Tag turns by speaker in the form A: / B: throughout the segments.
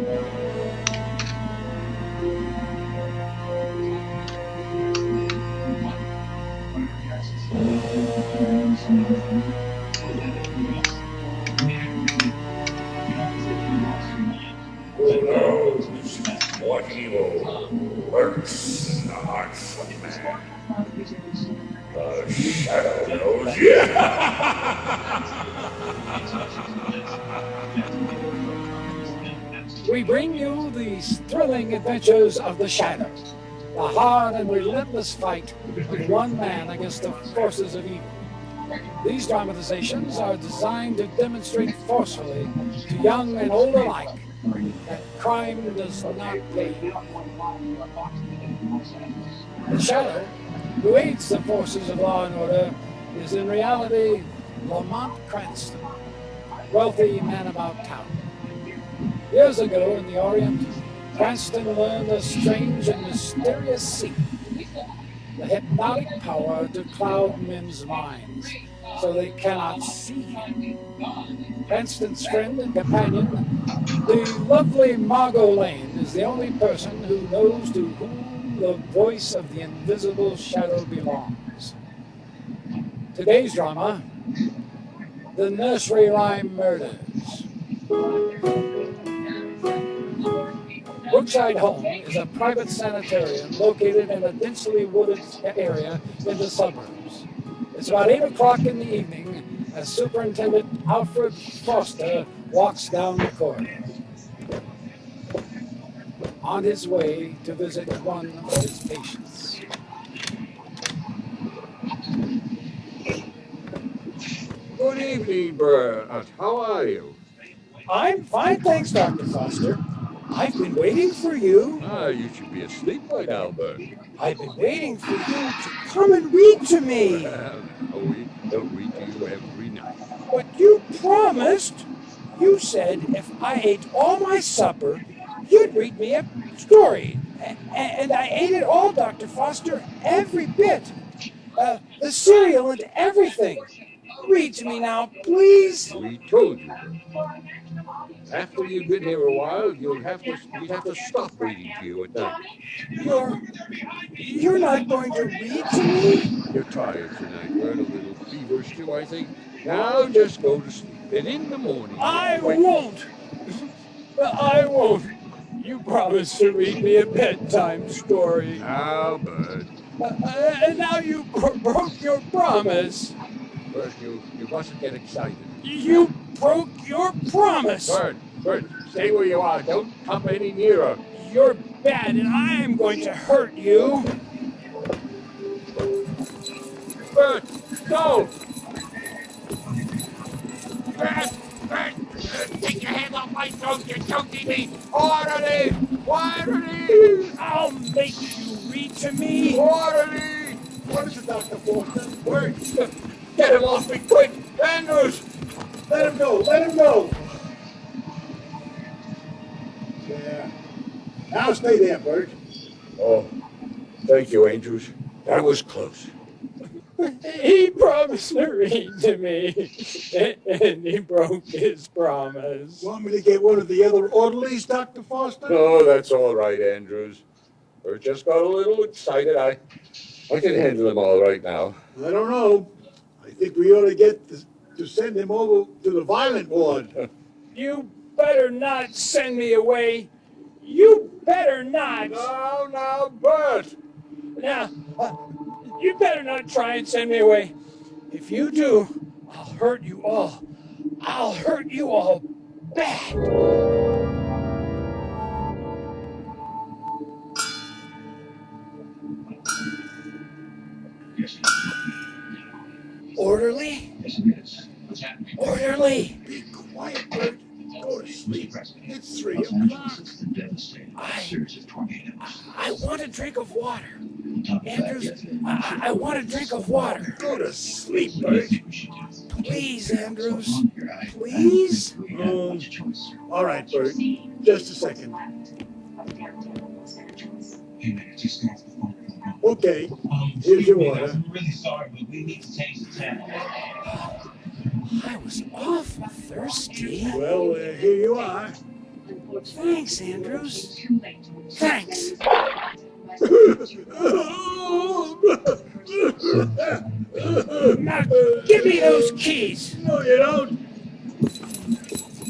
A: Who knows what evil lurks in the hearts of man? The shadow knows.
B: We bring you the thrilling adventures of the Shadow, the hard and relentless fight of one man against the forces of evil. These dramatizations are designed to demonstrate forcefully to young and old alike that crime does not pay. The Shadow, who aids the forces of law and order, is in reality Lamont Cranston, wealthy man about town. Years ago in the Orient, Cranston learned a strange and mysterious secret, the hypnotic power to cloud men's minds so they cannot see him. Cranston's friend and companion, the lovely Margot Lane, is the only person who knows to whom the voice of the invisible shadow belongs. Today's drama, The Nursery Rhyme Murders. Brookside Home is a private sanitarium located in a densely wooded area in the suburbs. It's about 8 o'clock in the evening as Superintendent Alfred Foster walks down the corridor on his way to visit one of his patients.
C: Good evening, Bert. How are you?
D: I'm fine, thanks, Dr. Foster. I've been waiting for you.
C: You should be asleep by now, Bert.
D: I've been waiting for you to come and read to me.
C: Well, we don't read to you every night.
D: But you promised. You said if I ate all my supper, you'd read me a story. And I ate it all, Dr. Foster, every bit. The cereal and everything. Read to me now, please.
C: We told you, Bert. After you've been here a while, we'd have to stop reading to you at night.
D: You're not going to read to me?
C: You're tired tonight, Bert. A little feverish too, I think. Now just go to sleep. And in the morning...
D: I won't. You promised to read me a bedtime story.
C: Now, Bert.
D: And now you broke your promise.
C: Bert, you mustn't get excited.
D: You broke your promise.
C: Bert, stay where you are. Don't come any nearer.
D: You're bad, and I'm going to hurt you.
C: Bert, no! Bert, take your hands off my throat. You're choking me. Orderly! Orderly!
D: I'll make you read to me.
C: Orderly!
D: What is it, Dr. Forster?
C: Bert, get him off me quick! Andrews!
D: Let him go. Let him go. Yeah. Now stay there, Bert.
C: Oh, thank you, Andrews. That was close.
D: He promised to read to me, and he broke his promise.
E: Want me to get one of the other orderlies, Dr. Foster?
C: No, that's all right, Andrews. Bert just got a little excited. I can handle him all right now.
E: I don't know. I think we ought to get to send him over to the violent ward.
D: You better not send me away. You better not.
C: No, Bert.
D: Now, you better not try and send me away. If you do, I'll hurt you all. I'll hurt you all bad. Orderly? Orderly!
E: Be quiet, Bert. Go to sleep. It's 3 o'clock.
D: I want a drink of water. Andrews, I want a drink of water.
E: Go to sleep, Bert.
D: Please, Andrews. Please?
E: All right, Bert. Just a second. Okay, here's your water.
F: I'm really sorry, but we need to change the channel.
D: I was awful thirsty.
E: Well, here you are.
D: Thanks, Andrews. Thanks. Now, give me those keys.
E: No, you don't.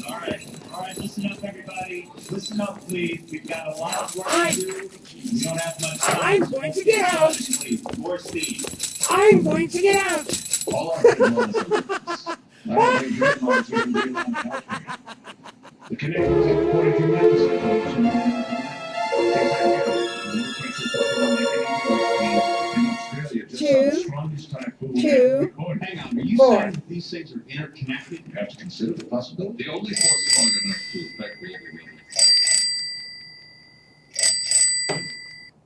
F: All right, listen up, everybody. Listen up, please. We've got a lot of work to do. We don't have much time.
D: I'm going to get out.
F: Please, more speed.
D: I'm going to get out.
F: All our volunteers. The connections are reporting tremendous.
G: Two,
F: Hang on, are you
G: four.
F: saying that these things are interconnected? You have to consider the possibility. The only force long enough to affect reality.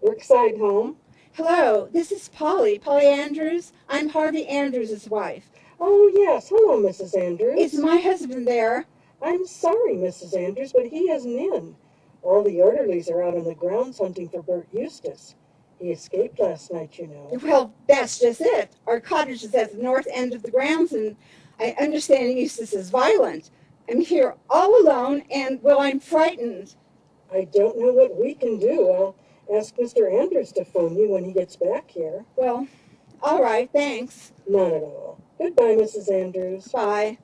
G: Workside home. Hello, this is Polly Andrews. I'm Harvey Andrews' wife.
H: Oh, yes. Hello, Mrs. Andrews.
G: Is my husband there?
H: I'm sorry, Mrs. Andrews, but he isn't in. All the orderlies are out on the grounds hunting for Bert Eustace. He escaped last night, you know.
G: Well, that's just it. Our cottage is at the north end of the grounds, and I understand Eustace is violent. I'm here all alone, and, well, I'm frightened.
H: I don't know what we can do. I'll ask Mr. Andrews to phone you when he gets back here.
G: Well, all right, thanks.
H: Not at all. Goodbye, Mrs. Andrews.
G: Bye.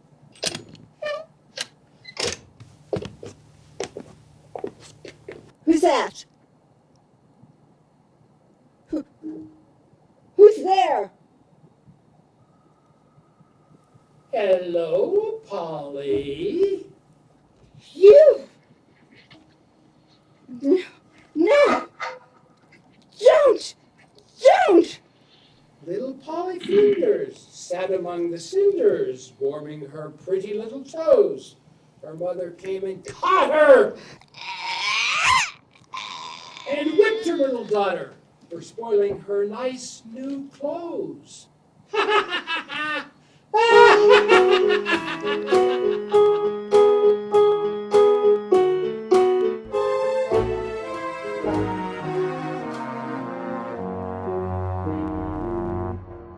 G: Who's that? Who's there?
B: Hello, Polly.
G: You! No! Don't! Don't!
B: Little Polly Flinders sat among the cinders, warming her pretty little toes. Her mother came and caught her and whipped her little daughter for spoiling her nice new clothes.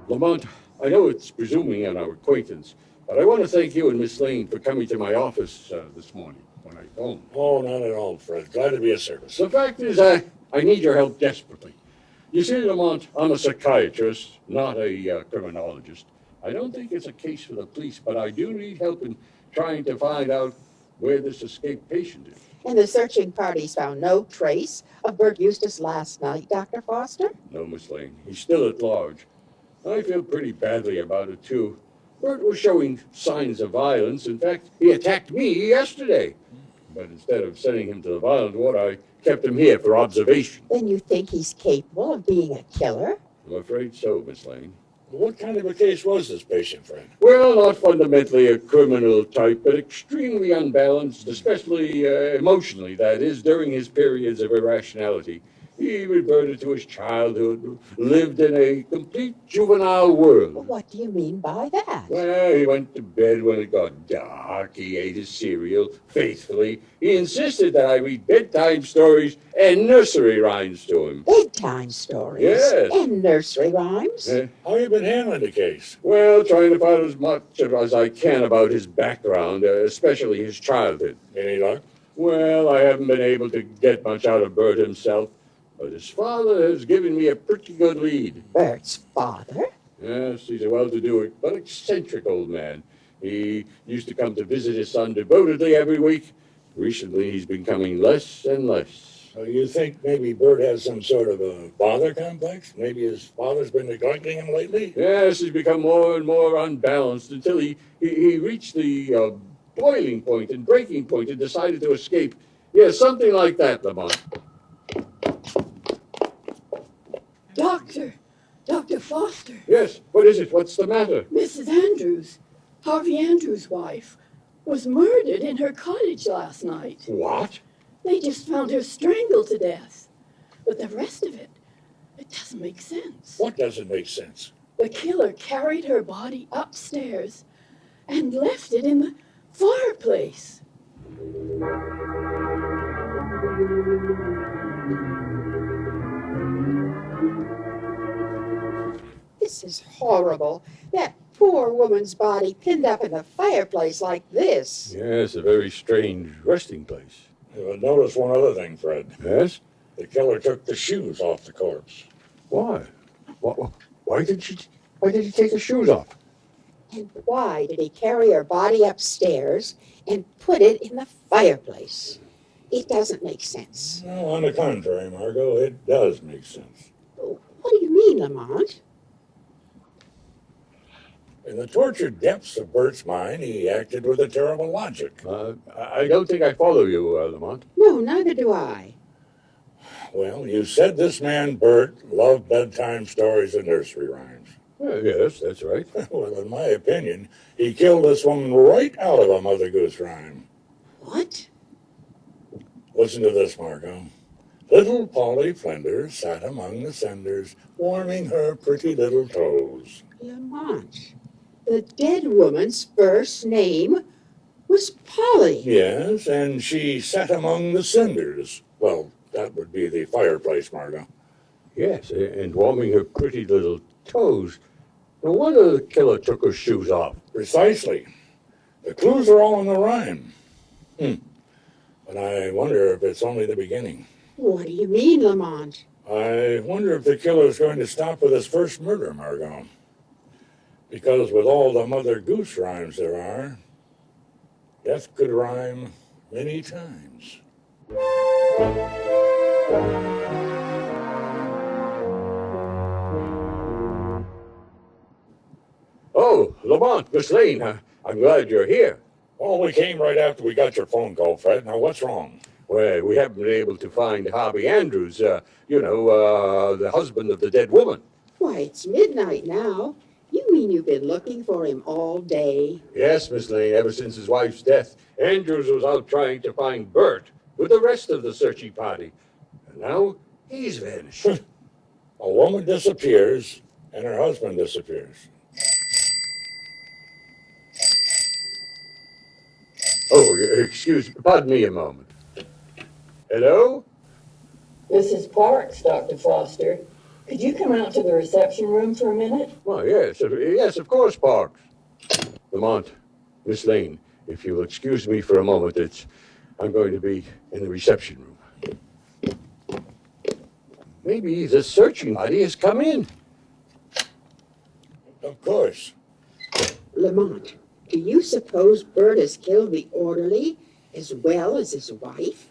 A: Lamont, I know it's presuming on our acquaintance, but I want to thank you and Miss Lane for coming to my office this morning when I phoned.
E: Oh, not at all, Fred. Glad to be of service.
A: The fact is, I need your help desperately. You see, Lamont, I'm a psychiatrist, not a criminologist. I don't think it's a case for the police, but I do need help in trying to find out where this escaped patient is.
I: And the searching parties found no trace of Bert Eustace last night, Dr. Foster?
A: No, Miss Lane. He's still at large. I feel pretty badly about it, too. Bert was showing signs of violence. In fact, he attacked me yesterday. But instead of sending him to the violent ward, I kept him here for observation.
I: Then you think he's capable of being a killer?
A: I'm afraid so, Miss Lane.
E: What kind of a case was this patient, Fred?
A: Well, not fundamentally a criminal type, but extremely unbalanced, especially emotionally, that is, during his periods of irrationality. He reverted to his childhood, lived in a complete juvenile world.
I: What do you mean by that?
A: Well, he went to bed when it got dark. He ate his cereal faithfully. He insisted that I read bedtime stories and nursery rhymes to him.
I: Bedtime stories?
A: Yes.
I: And nursery rhymes?
E: How you been handling the case?
A: Well, trying to find as much as I can about his background, especially his childhood.
E: Any luck?
A: Well, I haven't been able to get much out of Bert himself, but his father has given me a pretty good lead.
I: Bert's father?
A: Yes, he's a well-to-do but eccentric old man. He used to come to visit his son devotedly every week. Recently, he's been coming less and less.
E: So you think maybe Bert has some sort of a father complex? Maybe his father's been neglecting him lately?
A: Yes, he's become more and more unbalanced until he reached the boiling point and breaking point and decided to escape. Yes, something like that, Lamont.
J: Dr. Foster.
A: Yes, what is it? What's the matter?
J: Mrs. Andrews, Harvey Andrews' wife, was murdered in her cottage last night.
A: What?
J: They just found her strangled to death. But the rest of it doesn't make sense.
E: What doesn't make sense?
J: The killer carried her body upstairs and left it in the fireplace.
I: This is horrible. That poor woman's body pinned up in the fireplace like this.
A: Yes, a very strange resting place.
K: But notice one other thing, Fred.
A: Yes?
K: The killer took the shoes off the corpse.
A: Why? Why did he take his shoes off?
I: And why did he carry her body upstairs and put it in the fireplace? It doesn't make sense.
K: No, on the contrary, Margot, it does make sense.
I: What do you mean, Lamont?
K: In the tortured depths of Bert's mind, he acted with a terrible logic.
A: I don't think I follow you, Lamont.
I: No, neither do I.
K: Well, you said this man, Bert, loved bedtime stories and nursery rhymes.
A: Yes, that's right.
K: Well, in my opinion, he killed this woman right out of a Mother Goose rhyme.
I: What?
K: Listen to this, Margot. Little Polly Flinders sat among the cinders, warming her pretty little toes.
I: Lamont, the dead woman's first name was Polly.
K: Yes, and she sat among the cinders. Well, that would be the fireplace, Margot.
A: Yes, and warming her pretty little toes. No wonder the killer took her shoes off.
K: Precisely. The clues are all in the rhyme. But I wonder if it's only the beginning.
I: What do you mean, Lamont?
K: I wonder if the killer's going to stop with his first murder, Margot. Because with all the Mother Goose rhymes there are, death could rhyme many times.
A: Oh, Lamont, Miss Lane, I'm glad you're here.
K: Well, we came right after we got your phone call, Fred. Now, what's wrong?
A: Well, we haven't been able to find Harvey Andrews, the husband of the dead woman.
I: Why, it's midnight now. You mean you've been looking for him all day?
A: Yes, Miss Lane, ever since his wife's death. Andrews was out trying to find Bert with the rest of the searching party. And now he's vanished.
K: A woman disappears, and her husband disappears.
A: Oh, pardon me a moment. Hello?
H: This is Parks, Dr. Foster. Could you come out to the reception room for a minute?
A: Well, yes, of course, Parks. Lamont, Miss Lane, if you'll excuse me for a moment, I'm going to be in the reception room. Maybe the searching party has come in.
K: Of course.
I: Lamont, do you suppose Bert has killed the orderly as well as his wife?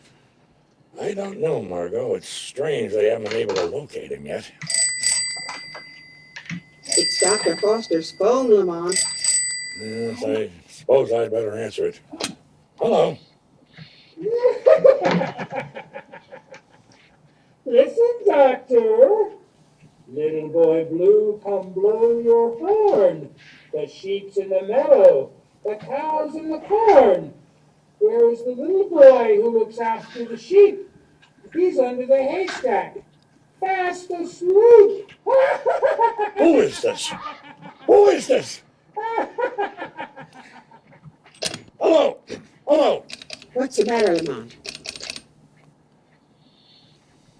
K: I don't know, Margot. It's strange they haven't been able to locate him yet.
I: It's Dr. Foster's phone, Lamont.
K: Yes, I suppose I'd better answer it. Hello.
D: Listen, Doctor. Little boy Blue, come blow your horn. The sheep's in the meadow, the cow's in the corn. Where is the little boy who looks after the sheep? He's under the haystack, fast asleep.
K: Who is this? Who is this? Hello. Hello.
I: What's the matter, Lamont?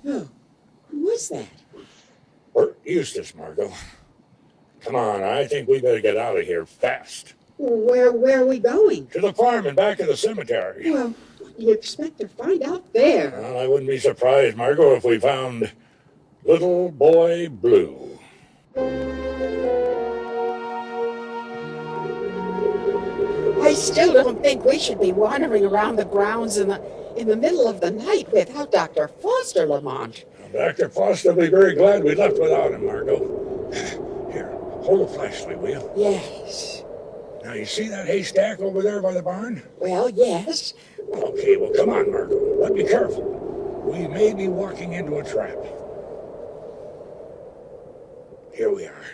I: Oh, who was that?
K: Bert Eustace, Margot. Come on, I think we better get out of here fast.
I: Where are we going?
K: To the farm and back of the cemetery.
I: Well, what do you expect to find out there?
K: Well, I wouldn't be surprised, Margot, if we found Little Boy Blue.
I: I still don't think we should be wandering around the grounds in the middle of the night without Dr. Foster, Lamont.
K: Dr. Foster will be very glad we left without him, Margot. Here, hold the flashlight, will you?
I: Yes.
K: Now, you see that haystack over there by the barn?
I: Well, yes.
K: Okay, well, come on, Margot. But be careful. We may be walking into a trap. Here we are.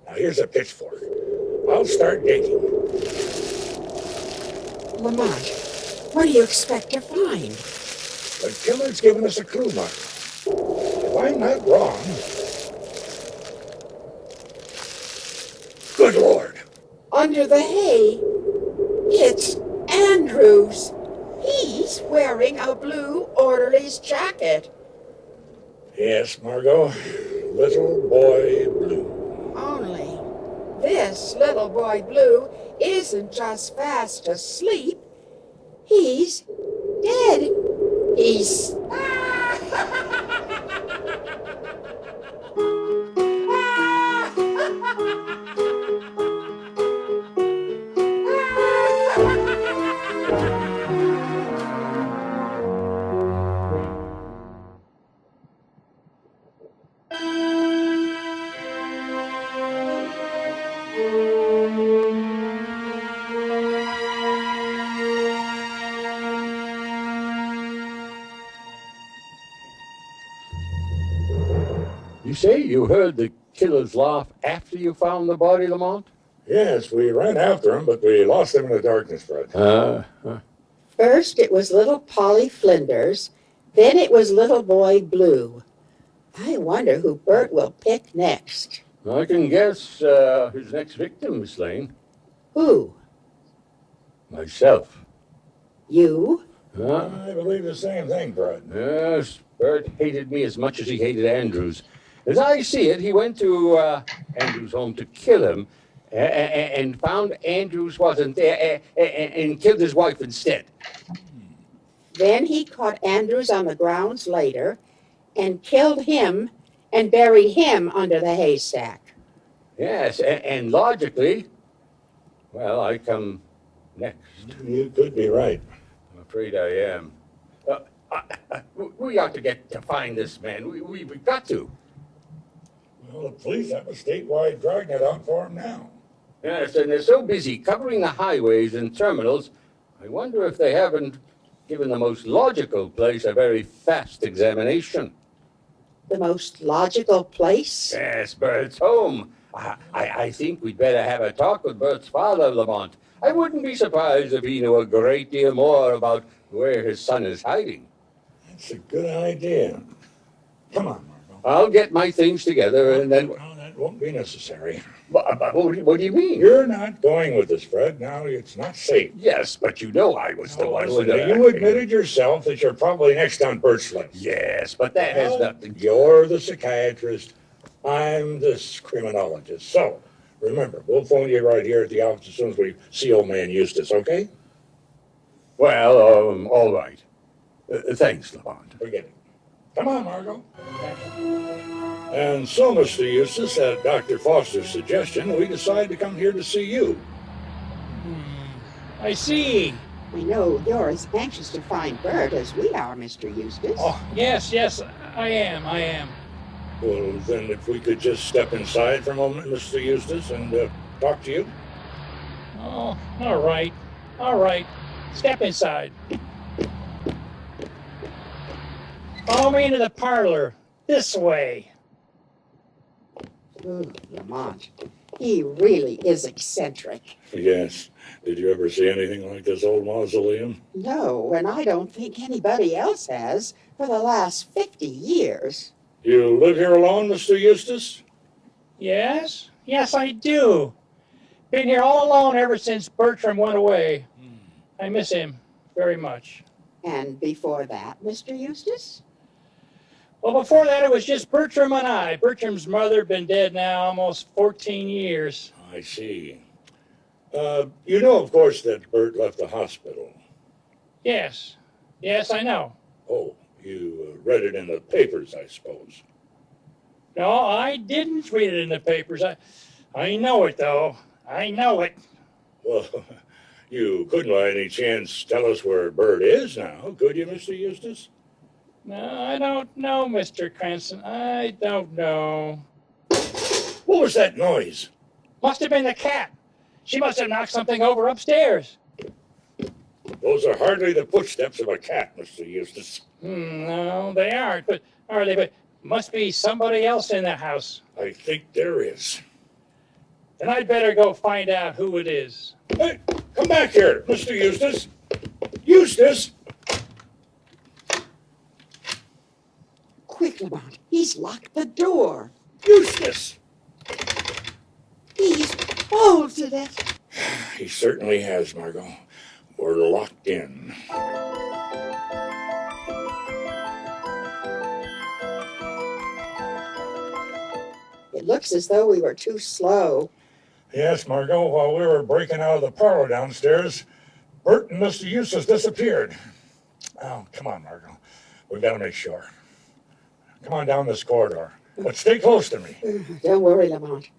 K: Now, here's a pitchfork. I'll start digging.
I: Lamont, what do you expect to find?
K: The killer's given us a clue, Margot. If I'm not wrong... Good Lord!
I: Under the hay, it's Andrews. He's wearing a blue orderly's jacket.
K: Yes, Margot. Little Boy Blue.
I: Only this little boy Blue isn't just fast asleep. He's dead. He's...
A: You say you heard the killer's laugh after you found the body, Lamont?
K: Yes, we ran after him, but we lost him in the darkness, Fred.
I: First it was little Polly Flinders, then it was little boy Blue. I wonder who Bert will pick next.
A: I can guess his next victim, Miss Lane.
I: Who?
A: Myself.
I: You?
K: I believe the same thing, Fred.
A: Yes, Bert hated me as much as he hated Andrews. As I see it, he went to Andrews' home to kill him and found Andrews wasn't there and killed his wife instead.
I: Then he caught Andrews on the grounds later and killed him and buried him under the haystack.
A: Yes, and logically, well, I come next.
K: You could be right.
A: I'm afraid I am. We ought to get to find this man. We've got to.
K: Well, the police have a statewide dragnet out for him now.
A: Yes, and they're so busy covering the highways and terminals, I wonder if they haven't given the most logical place a very fast examination.
I: The most logical place?
A: Yes, Bert's home. I think we'd better have a talk with Bert's father, Lamont. I wouldn't be surprised if he knew a great deal more about where his son is hiding.
K: That's a good idea. Come on, Margot.
A: I'll get my things together and then...
K: No, that won't be necessary.
A: What do you mean?
K: You're not going with us, Fred. Now it's not safe.
A: Yes, but you know I was the one who...
K: You admitted yourself that you're probably next on Bert's list.
A: Yes, but that has nothing...
K: You're the psychiatrist. I'm the criminologist. So, remember, we'll phone you right here at the office as soon as we see old man Eustace, okay?
A: Well, all right. Thanks, Lamont.
K: Forget it. Come on, Margot. And so, Mr. Eustace, at Dr. Foster's suggestion, we decided to come here to see you.
D: I see.
I: I know you're as anxious to find Bert as we are, Mr. Eustace.
D: Oh, yes, I am.
K: Well, then, if we could just step inside for a moment, Mr. Eustace, and talk to you.
D: Oh, all right. Step inside. Follow me into the parlor. This way.
I: Ooh, Lamont, he really is eccentric.
K: Yes. Did you ever see anything like this old mausoleum?
I: No, and I don't think anybody else has for the last 50 years.
K: You live here alone, Mr. Eustace?
D: Yes, I do. Been here all alone ever since Bertram went away. I miss him very much.
I: And before that, Mr. Eustace?
D: Well, before that, it was just Bertram and I. Bertram's mother had been dead now almost 14 years.
K: I see. You know, of course, that Bert left the hospital.
D: Yes, I know.
K: Oh, you read it in the papers, I suppose.
D: No, I didn't read it in the papers. I know it, though. I know it.
K: Well, you couldn't by any chance tell us where Bert is now, could you, Mr. Eustace?
D: No, I don't know, Mr. Cranston. I don't know.
K: What was that noise?
D: Must have been the cat. She must have knocked something over upstairs.
K: Those are hardly the footsteps of a cat, Mr. Eustace.
D: No, they aren't. But are they? But must be somebody else in the house.
K: I think there is.
D: Then I'd better go find out who it is.
K: Hey, come back here, Mr. Eustace. Eustace!
I: Quick, Lamont, he's locked the door.
K: Eustace!
I: He's bolted it.
K: He certainly has, Margot. We're locked in.
I: It looks as though we were too slow.
K: Yes, Margot, while we were breaking out of the parlor downstairs, Bert and Mr. Eustace disappeared. Oh, come on, Margot. We've got to make sure. Come on down this corridor. But stay close to me.
I: Don't worry, Lamont.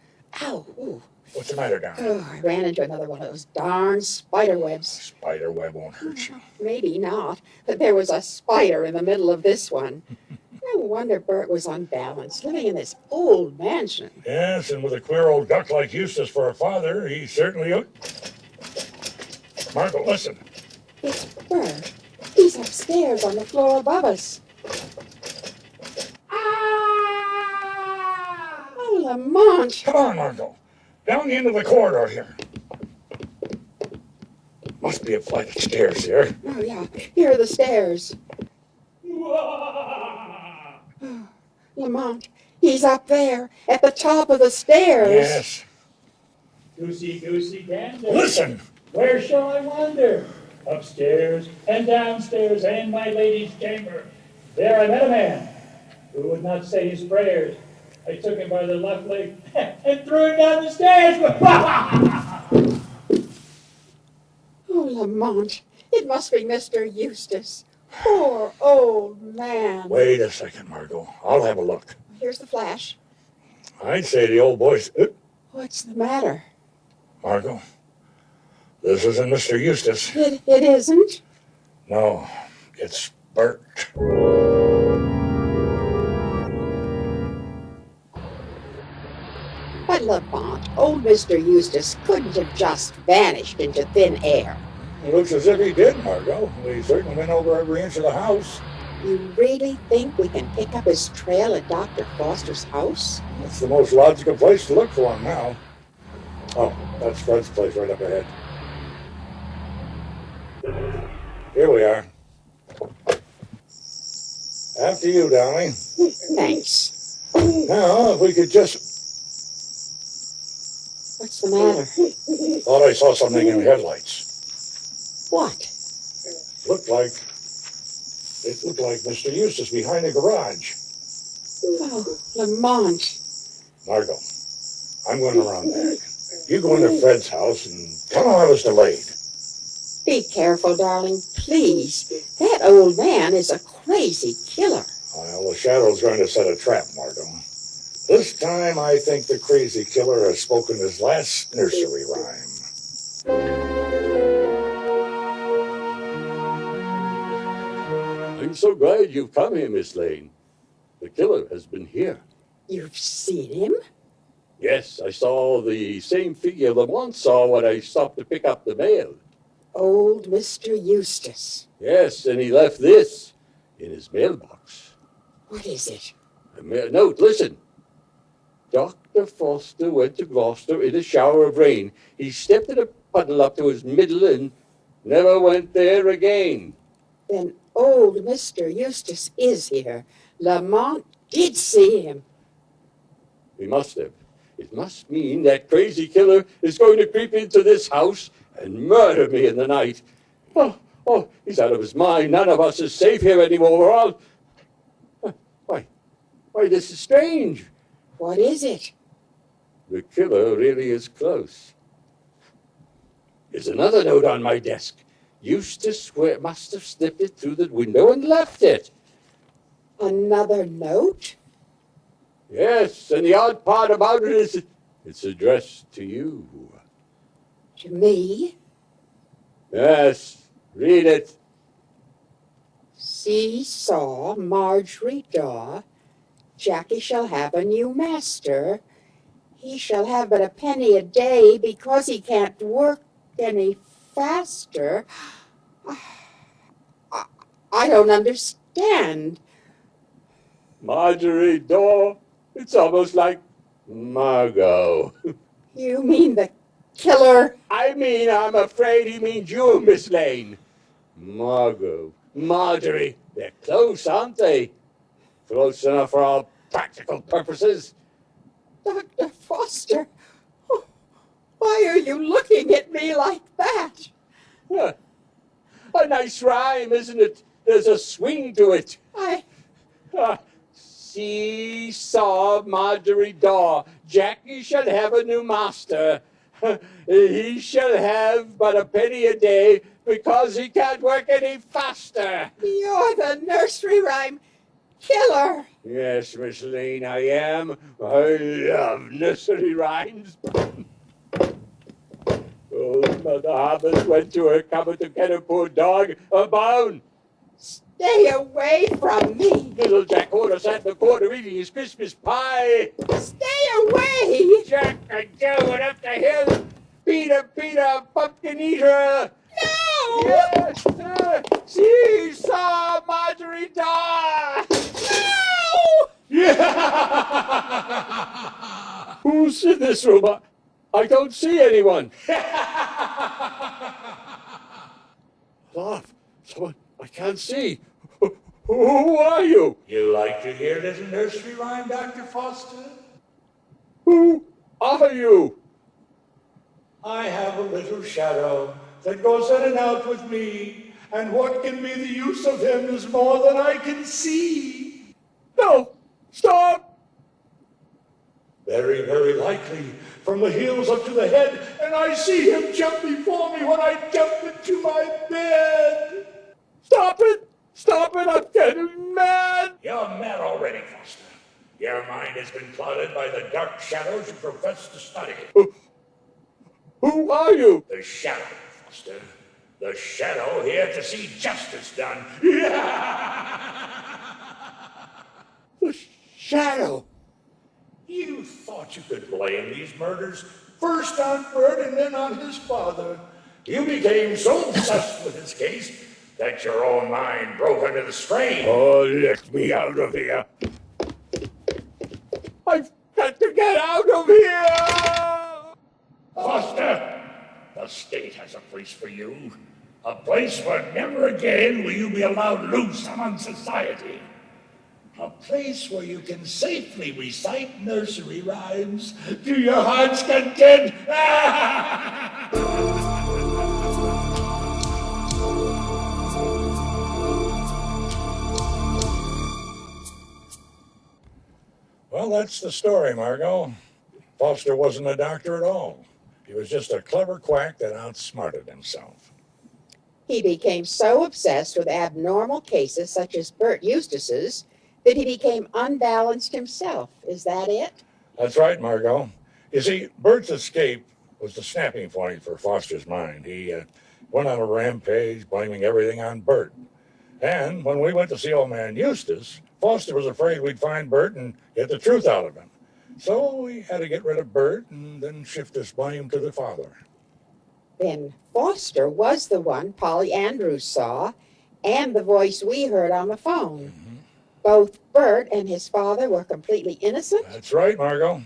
I: Ow. Ooh.
K: What's the matter, Donnie?
I: Oh, I ran into another one of those darn spider webs.
K: Spider web won't hurt you.
I: Maybe not, but there was a spider in the middle of this one. No wonder Bert was unbalanced, living in this old mansion.
K: Yes, and with a queer old duck like Eustace for a father, he certainly... Margot, listen.
I: It's Bert. He's upstairs on the floor above us. Oh, Lamont.
K: Come on, Margot. Down the end of the corridor here. Must be a flight of stairs here.
I: Oh, yeah. Here are the stairs. Lamont, he's up there at the top of the stairs.
K: Yes.
F: Goosey, goosey, gander.
K: Listen.
F: Where shall I wander? Upstairs and downstairs and my lady's chamber. There I met a man who would not say his prayers. I took him by the left leg and threw him down the stairs.
I: Oh, Lamont, it must be Mr. Eustace. Poor old man.
K: Wait a second, Margot. I'll have a look.
I: Here's the flash.
K: I'd say the old boy's...
I: What's the matter?
K: Margot, this isn't Mr. Eustace.
I: It isn't?
K: No, it's Bert.
I: But Lamont, old Mr. Eustace couldn't have just vanished into thin air.
K: It looks as if he did, Margot. We certainly went over every inch of the house.
I: You really think we can pick up his trail at Dr. Foster's house?
K: That's the most logical place to look for him now. Oh, that's Fred's place right up ahead. Here we are. After you, darling.
I: Thanks.
K: Now, if we could just...
I: What's the matter?
K: Thought I saw something in the headlights.
I: What?
K: It looked like Mr. Eustace behind the garage.
I: Oh, Lamont.
K: Margot, I'm going around back. You go into Fred's house and tell him I was delayed.
I: Be careful, darling, please. That old man is a crazy killer.
K: Well, the shadow's going to set a trap, Margot. This time I think the crazy killer has spoken his last nursery rhyme.
A: I'm so glad you've come here, Miss Lane. The killer has been here.
I: You've seen him?
A: Yes, I saw the same figure Lamont saw when I stopped to pick up the mail.
I: Old Mr. Eustace.
A: Yes, and he left this in his mailbox.
I: What is it?
A: A note, listen. Dr. Foster went to Gloucester in a shower of rain. He stepped in a puddle up to his middle and never went there again.
I: Then old Mr. Eustace is here. Lamont did see him.
A: He must have. It must mean that crazy killer is going to creep into this house and murder me in the night. Oh, he's out of his mind. None of us is safe here anymore. We're all... Why, this is strange.
I: What is it?
A: The killer really is close. There's another note on my desk. Eustace must have slipped it through the window and left it.
I: Another note?
A: Yes, and the odd part about it is it's addressed to you.
I: To me?
A: Yes, read it.
I: Seesaw, Marjorie Daw. Jackie shall have a new master. He shall have but a penny a day because he can't work any faster. I don't understand.
A: Marjorie Daw. It's almost like Margot.
I: You mean the killer?
A: I mean, I'm afraid he means you, Miss Lane. Margot, Marjorie, they're close, aren't they? Close enough for all practical purposes.
I: Dr. Foster, why are you looking at me like that?
A: A nice rhyme, isn't it? There's a swing to it. Seesaw, Marjorie Daw. Jackie shall have a new master. He shall have but a penny a day because he can't work any faster.
I: You're the nursery rhyme killer.
A: Yes, Miss Lane, I am. I love nursery rhymes. Old Mother Harvest went to her cupboard to get her poor dog a bone.
I: Stay away from me.
A: Little Jack Horner sat in the corner eating his Christmas pie.
I: Stay away.
A: Jack and Joe went up the hill. Peter, pumpkin eater.
I: No.
A: Yes, she saw Marjorie die.
I: No.
A: Yeah. Who's in this room? I don't see anyone. Laugh. Someone I can't see. Who are you?
K: You like to hear little nursery rhyme, Dr. Foster?
A: Who are you?
K: I have a little shadow that goes in and out with me, and what can be the use of him is more than I can see.
A: No, stop!
K: Very, very likely, from the heels up to the head, and I see him jump before me when I jump into my bed.
A: Stop it! Stop it! I'm getting mad!
K: You're mad already, Foster. Your mind has been clouded by the dark shadows you profess to study.
A: Who are you?
K: The shadow, Foster. The shadow here to see justice done.
A: The shadow.
K: You thought you could blame these murders first on Bert and then on his father. You became so obsessed with his case that your own mind broke under the strain.
A: Oh, let me out of here. I've got to get out of here!
K: Foster, the state has a place for you. A place where never again will you be allowed loose among society. A place where you can safely recite nursery rhymes to your heart's content. Well, that's the story, Margot. Foster wasn't a doctor at all. He was just a clever quack that outsmarted himself.
I: He became so obsessed with abnormal cases such as Bert Eustace's that he became unbalanced himself. Is that it?
K: That's right, Margot. You see, Bert's escape was the snapping point for Foster's mind. He went on a rampage, blaming everything on Bert. And when we went to see old man Eustace, Foster was afraid we'd find Bert and get the truth out of him. So we had to get rid of Bert and then shift this blame to the father.
I: Then Foster was the one Polly Andrews saw and the voice we heard on the phone. Mm-hmm. Both Bert and his father were completely innocent?
K: That's right, Margot.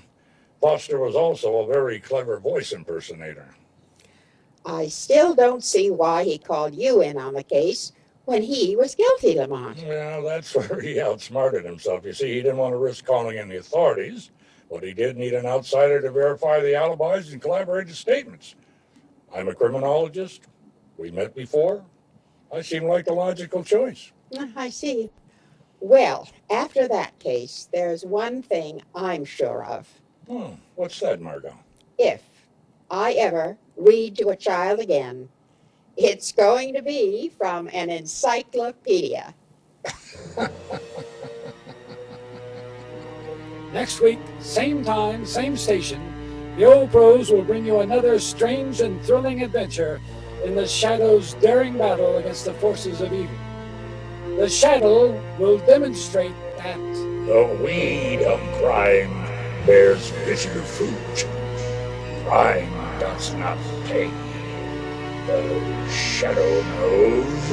K: Foster was also a very clever voice impersonator.
I: I still don't see why he called you in on the case when he was guilty, Lamont.
K: Well, that's where he outsmarted himself. You see, he didn't want to risk calling in the authorities, but he did need an outsider to verify the alibis and collaborated statements. I'm a criminologist. We met before. I seem like the logical choice.
I: I see. Well, after that case, there's one thing I'm sure of.
K: What's that, Margot?
I: If I ever read to a child again, it's going to be from an encyclopedia.
B: Next week, same time, same station, the Old Pros will bring you another strange and thrilling adventure in the Shadow's daring battle against the forces of evil. The Shadow will demonstrate that
K: the weed of crime bears bitter fruit. Crime does not pay. The Shadow knows.